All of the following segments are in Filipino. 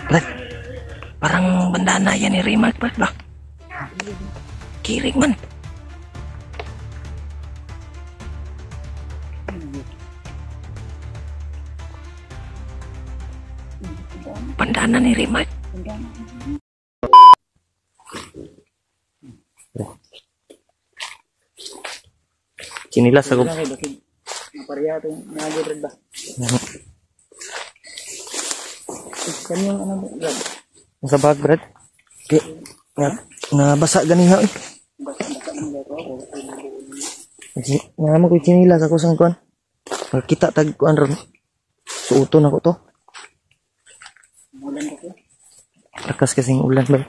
Brad, parang bandana yan ni Rimac, Brad ba? Kirig man. Bandana ni Rimac. Sinilas ako. Maparya ito yung mga Brad ba? Kan yung ano Brad? Sa bag, Brad. Okay. Nabasa ganiha eh. Basa ng gato ako. Nga mo ko sinilas ako sa kuan. Kita tag kuan ron. Suuton ako to. Mulan ko. Lakas kasing ulan ba.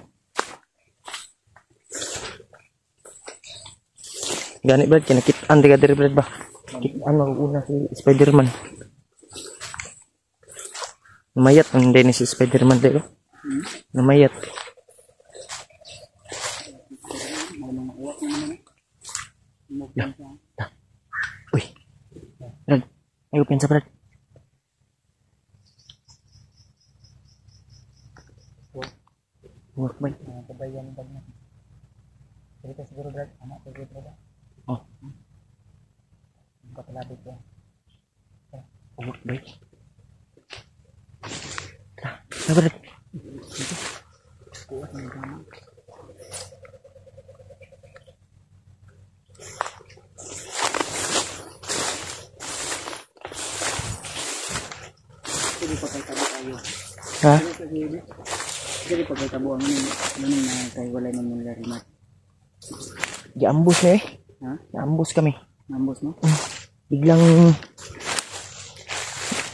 Gani Brad, kinakitaan di ka diri Brad ba? Kitaan mag-una si Spider-Man. Namayat ang din si Spider-Man dito. Namayat. Ya. Uy. Brad, ayo pensa Brad. Work ba? Kabayan bag na. Cerita siguro Brad, anak ko Brad. Oh. Kapalabit ko. Work ba? Nah, Brad. Kuat ng kama. Hindi pa kayo tayo. Ha? Jadi pagkatabo ang ano na kay wala nang mga Rimac. Giambus na eh. Ha? Giambus kami. Nambos mo? Biglang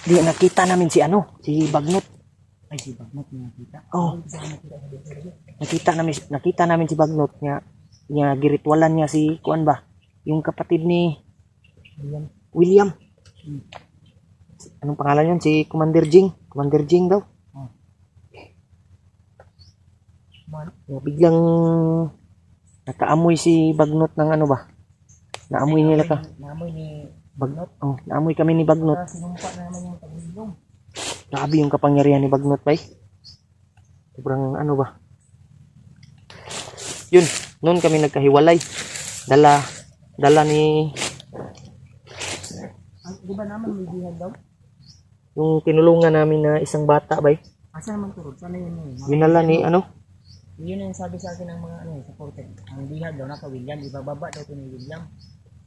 di nakita namin si ano, si Bagnot. Ay si Bagnot nakita. Oh. Nakita namin si Bagnot niya giritwalan niya si kuan ba? Yung kapatid ni William. Anong pangalan yun? Si Commander Jing. Commander Jing daw. Biglang nakaamoy si Bagnot ng ano ba? Naamoy nila ka. Naamoy ni Bagnot. Oh, naamoy kami ni Bagnot. Sinumpa na naman yung pagulong. Grabe yung kapangyarihan ni Bagnot, bay. Sobrang ano ba? Yun, noon kami nagkahiwalay. Dala ni Di ba naman may bihag daw? yung tinulungan namin na isang bata, bay. Asa naman turod? Sana yun yun? Dinala ni ano? Yun yung sabi sa akin ng mga ano, supported. Ang bihag daw naka William, ibababa daw ito ni William.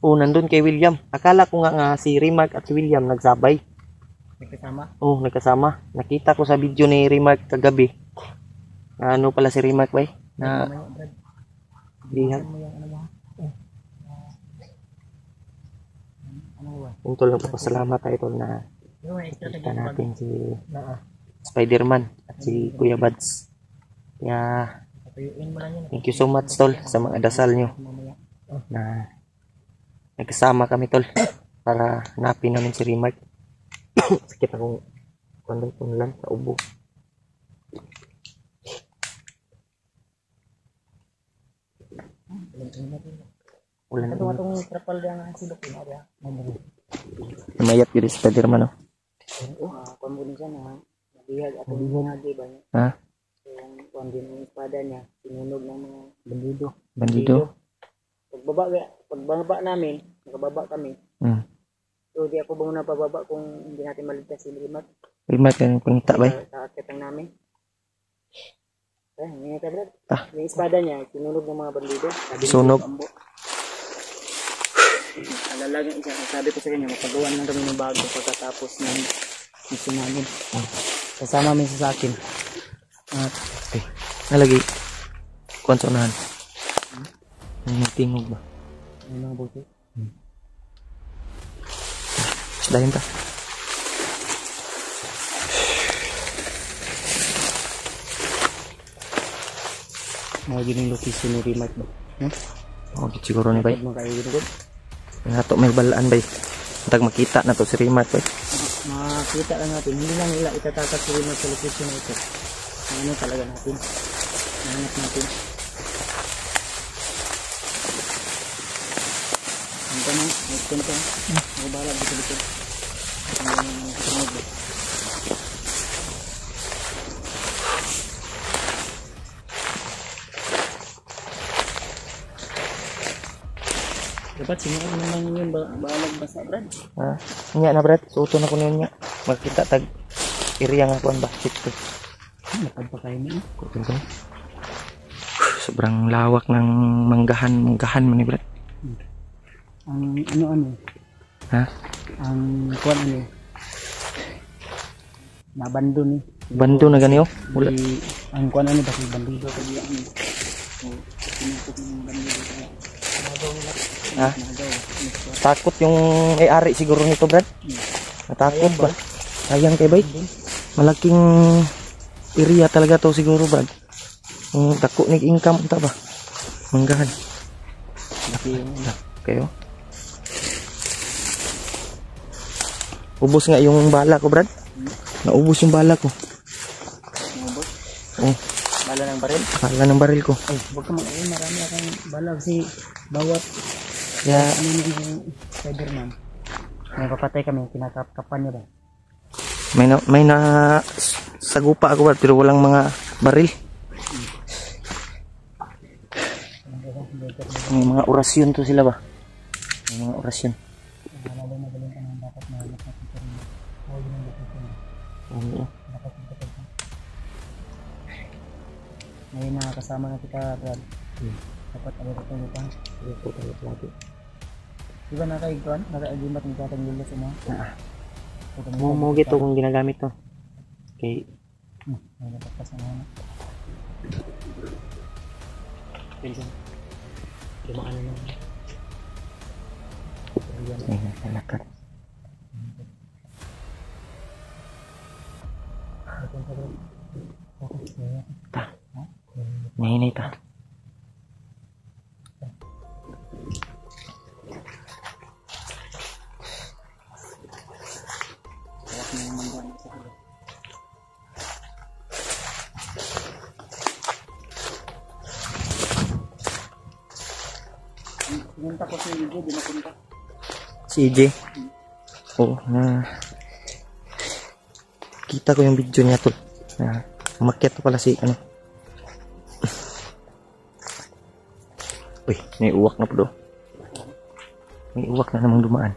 Oh, nandun kay William. Akala ko nga si Rimac at si William nagsabay. Nagkasama? Oh, nagkasama. Nakita ko sa video ni Rimac kagabi. Na ano pala si Rimac, bay? Na bihag. Ano mo yung ano mo? Ano ba? Yung tol, nagpapasalamat tayo tol na kita natin si Spider-Man at si Kuya Bads. Kaya Patuyuin mo lang yun. thank you so much tol sa mga dasal nyo na nagkasama kami tol para hanapin namin si Rimac. Sakit akong kunlan sa ubo. Ulan Ito itong trapal din ang silok yun. namayat yun si Spider-Man oh. Kung din siya na bihag at ang bihag ba niya. Ha? Yung kung din yung espada niya, sinunog ng mga bandido. Bandido? Pagbaba namin, nakababa kami. So di ako ba muna pababa kung hindi natin maligtas si Rimac. Rimac yung pangita bay? Sa akitang namin. Ngayon ka Brad. Ah. Yung espada niya, sinunog ng mga bandido. Sunog? Alalagang isa, sabi ko sa kanya, mapagawan lang kami ng bago pagkatapos ng mission namin. Kasama min sa akin. At nalagi kuwan sa unahan. Tingog ba? Ano mga buti? Dahin ta. Mga gining location ni Rimac ba? Oh, siguro ni bay. Mga kayo ginugod? Nato may balaan bay. Tag makita na to si Rimac bay. Makita lang natin, hindi lang nila itatatak si Rimac sa location na ito. Ano talaga natin? Nahanap natin. Ang tanong, nagpunta. Ako bahala dito. Dapat sinuot naman yun balag basa, Brad. Ha? Nya na Brad, suoton ako niyo nya. Makita tag area nga kuan ba? Dito. Lakad pa kayo niya. Sobrang lawak ng manggahan man ni Brad. Ang ano. Ha? Ang kuan ano. Nabando ni. Bando na ganiyo? Wala. Ang kuan ano ba si bandido kay ano. So, pinukot ng bandido kaya. Ha? Takot yung may-ari siguro nito, Brad. Natakot ba? Sayang kay bay. Malaking area talaga to siguro, Brad. Yung dako nig income unta ba? Manggahan. Kayo. Ubos nga yung bala ko, Brad. Naubos yung bala ko. Ubos? Oh, Bala ng baril? bala ng baril ko. Ay, huwag ka mag-ayun. Marami akong bala kasi bawat Kaya, ano yung Spider-Man. May papatay kami, kinakapan niya ba? may na sagupa ako, Brad, pero walang mga baril. May mga orasyon to sila ba? May mga orasyon. Oo. Ngayon nakakasama na kita, Brad. Dapat agad ito nito. Di ba nakaiguan? Nakaagimat ng katang lilo sa mga? Mo gito kung ginagamit to. Okay. May napagpas na mga. Pilsen. Lumaan na naman. Ay, nalakat. Ta. Nahinay ta. Pinunta ko si EJ, di napunta. Si EJ. Oo, na kita ko yung video niya to. Na umakyat to pala si ano. Uy, may uwak na po do. May uwak na namang dumaan.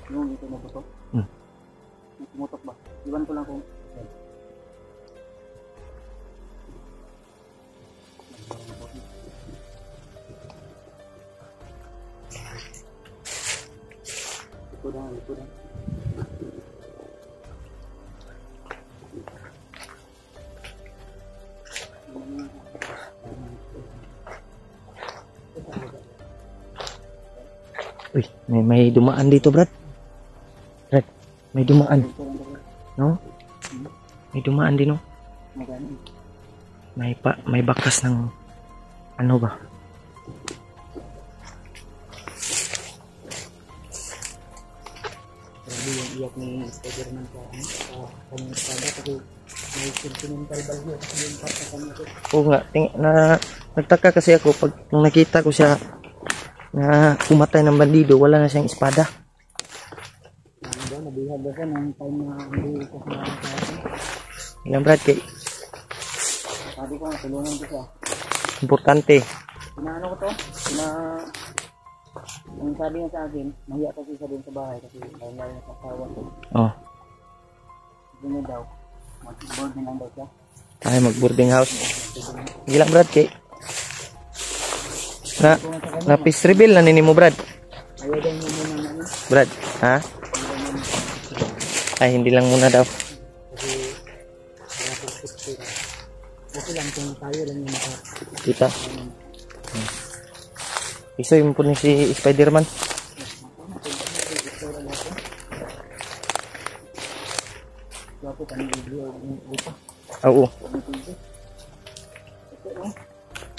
Yung dito na ba ito? Tumutok ba? Iwan ko lang kung likudan. Uy, may dumaan dito, Brad. Brad, may dumaan. No? May dumaan din, no? May bakas ng ano ba? Grabe yung iyak ni Spider-Man sa kanyang espada kasi may sentimental value kasi yung part na kanya ko. Oo nga, nagtaka kasi ako pag nung nakita ko siya na pumatay ng bandido, wala na siyang espada. Ano ba, nabihag ba siya ng time na hindi ko sa Ilang Brad, kay sabi ko, tulungan ko siya. importante. Pinaano ko to? Ang sabi niya sa akin, mahiya kasi siya doon sa bahay kasi lalo na sa asawa ko. Oh, Doon na daw, mag-boarding lang daw siya. ay mag-boarding house. Ilang Brad, kay na peace reveal na nini mo, Brad. Ayaw daw niya muna namin. Brad, ha? Ay, hindi lang muna daw. Kasi wala pa picture. Okay lang kung tayo lang yung Kita. Iso yung po ni si Spider-Man. Wapo ka ng video yung upa. Oo.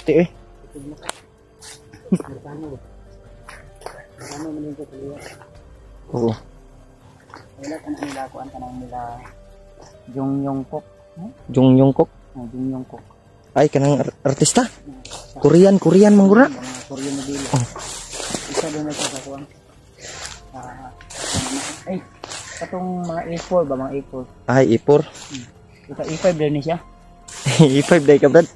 Ti eh. Merkano ba? Merkano mo din sa tuloy. Oo. Wala ka na nila kuan ka na nila yung kok. Jung Yongkook. Yung kok. Ay, kanang artista. Korean manggura. Mga Korean na dila. Isa doon na siya sa kuan. Ay, katong mga A4 ba? Mga A4. Ay, ipor. Ito A5 din niya siya. I5 day ka, Brad.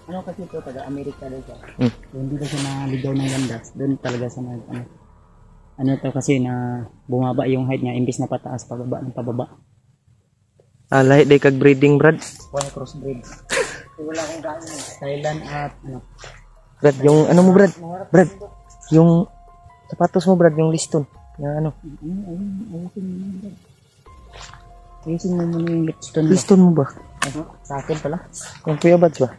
Ano kasi ito, taga-Amerika daw siya. Hmm. So, hindi daw siya naligaw ng ganda. Doon talaga sa ano to kasi na bumaba yung height niya imbis na pataas pababa ng pababa. Lahi day kag breeding, Brad. One crossbreed. Wala akong gano'n. Thailand at ano. Brad, yung ano mo, Brad? Brad, yung sapatos mo, Brad, yung liston. Na ano? Ayusin mo muna yung lipstone ba? Liston mo ba? Sa akin pala. Yung Kuya Bads ba?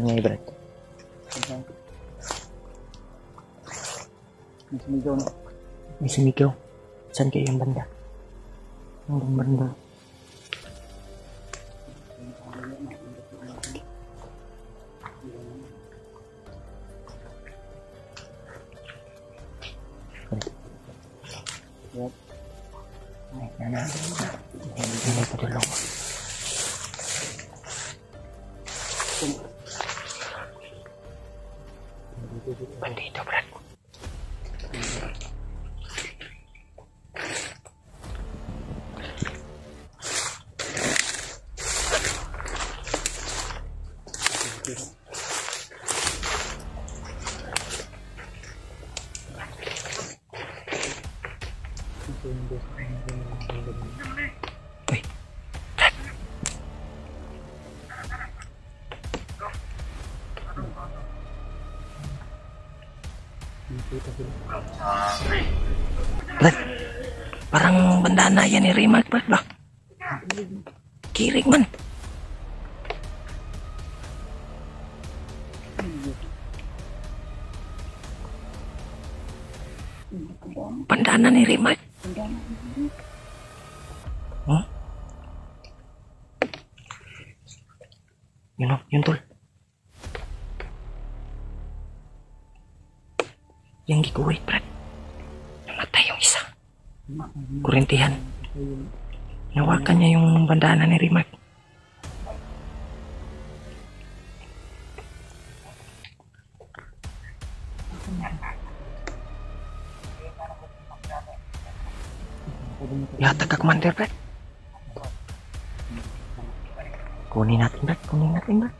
Ngay, Brad. May sumigaw na. May sumigaw. Saan kayo yung banda? Ang banda. Ay, padulong. Bandito, Brad. Uy, Brad. Brad, parang bandana yan ni Rimark, Brad ba? Kirig man. Bandana ni Rimark. Huh? Yun tol. Yang gikuwit, Brad. Namatay yung isa. Kurintihan. Nawakan niya yung bandana ni Rimark. Yata ka, Commander, Brad. Kunin natin, Brad. Kunin natin, Brad.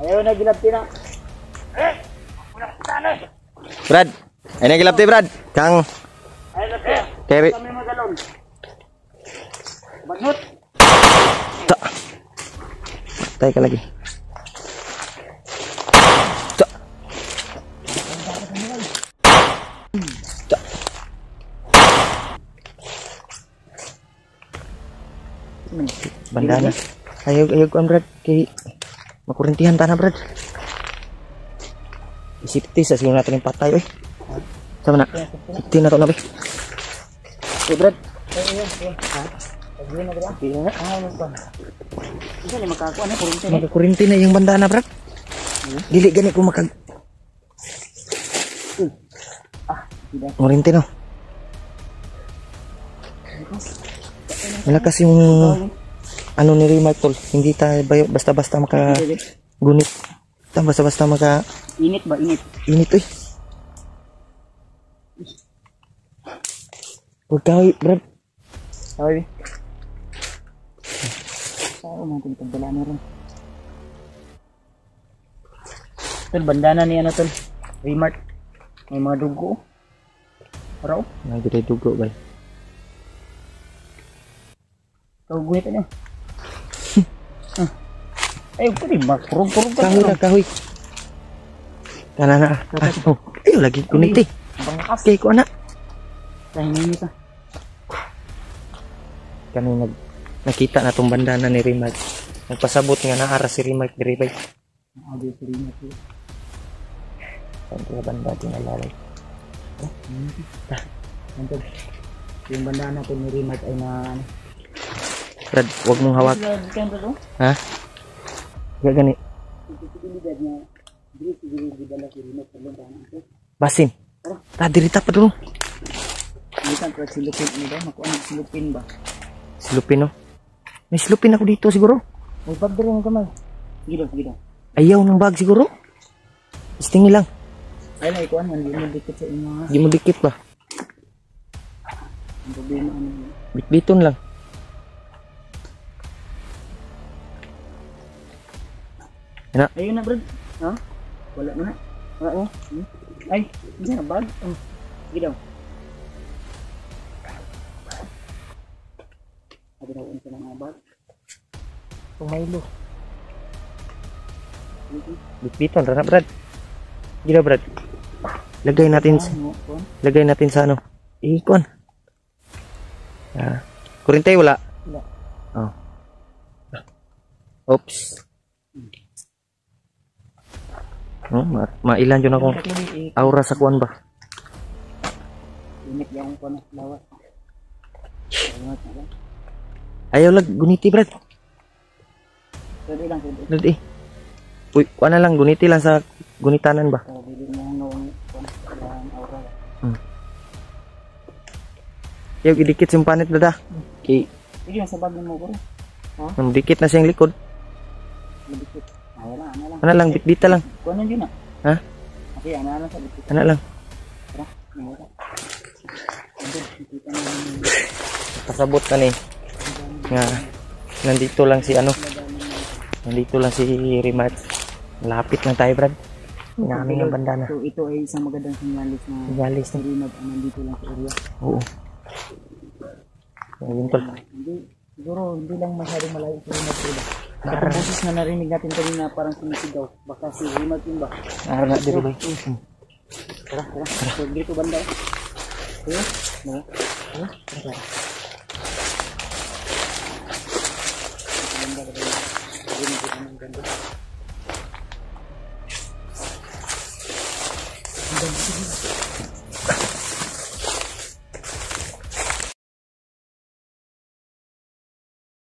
Ayaw na gilapti na. Brad, ay nagilapti, Brad. Kang Ayaw na siya. carry. Kami magalon. Bagnot. Ta. Tay ka lagi. Ta. Ta. Bandana. Ayaw kuan, Brad. Kay makurintihan tanah, Brad. Isipti sa siguro natin yung patay, oy. Sama na. Sipti na to na, be. Okay, Brad. Pagbuhin na ba? Hindi na. Ano ba? Isa ni makakuha na kurente. Makakurinti na yung bandana, Brad. Dili gani ko makag... Kurinti, no? Malakas yung... Ano ni Rimark, tol. Hindi tayo basta-basta makagunit. Basta-basta maka... Init ba? Init. Init, oy. Huwag ka, oy, Brad. Sabi. Sao natin pagdala na rin. Tol, bandana ni ano, tol. Remark. May mga dugo. Para o. Nagdiray dugo, ba? Kaguhit niya. Ay, pwede ba? Kurog-kurog ka. Kahoy na, kahoy. Kana na. Oh, ayaw lagi kunit, eh. Okay, ko na. Dahil nini ka. Kami nakita na tong bandana ni Rimark. Nagpasabot nga naara si Rimark diri bay. Abi sa rin ako. Saan kaya banda tinalalay? Nandun. Yung bandana ko ni Remark ay na ano. Brad, huwag mong hawak. Ha? Gak gani. Posibilidad niya, dili siguro gidala si Rinat sa lumbahan ito. Basin. Diri ta pa dulu. Bukan ko silupin ni ba, makuha ng silupin ba? Silupin no. May silupin ako dito siguro. May bag diri ng kamay. Sige daw. Ayaw ng bag siguro. Istingi lang. Ay na ikuan man, hindi mo dikit sa inyo ha. Di mo dikit ba? Ang problema ano yun. Bitbiton lang. Yan na. Ayun na, bro. Ha? Wala mo na. Wala mo. Ay, hindi na bag. Sige daw. Sabi daw unsa na nga bag. Tumaylo. Bitbiton rana Brad. Gila Brad. Lagay natin sa ano. Ikon. Kurintay wala. Wala. Oh. Oops. Mailan yun ako. Aura sa kuwan ba? Init yung kuwan ng lawas. Ayaw lag guniti Brad. Pwede lang. Brad Uy, kuwan na lang guniti lang sa gunitanan ba? Pwede mo nung kuwan ng aura. Ayaw idikit yung panit Brad. Okay. Sige lang sa bag mo bro. Ha? Dikit na siyang likod. Madikit. Wala, Ano lang, bitbita lang. Kuwan na yun Ha? Okay, ano lang sa bitbita. Ano lang. Tara, nawala. Pasabot ka ni. Nga, nandito lang si ano. Nandito lang si Rimat. Lapit lang tayo Brad. Namin ang bandana. So ito ay isang magandang sinyalis na Sinyalis na. si Rinat nandito lang sa area. Oo. Ayun tol. Siguro hindi lang masyadong malayo si Rinat sila. Kapag boses na narinig natin kanina parang sumisigaw. Baka si Rinat yun ba? Narana diri ba? Tara. So dito banda. Ayun. No? Tara.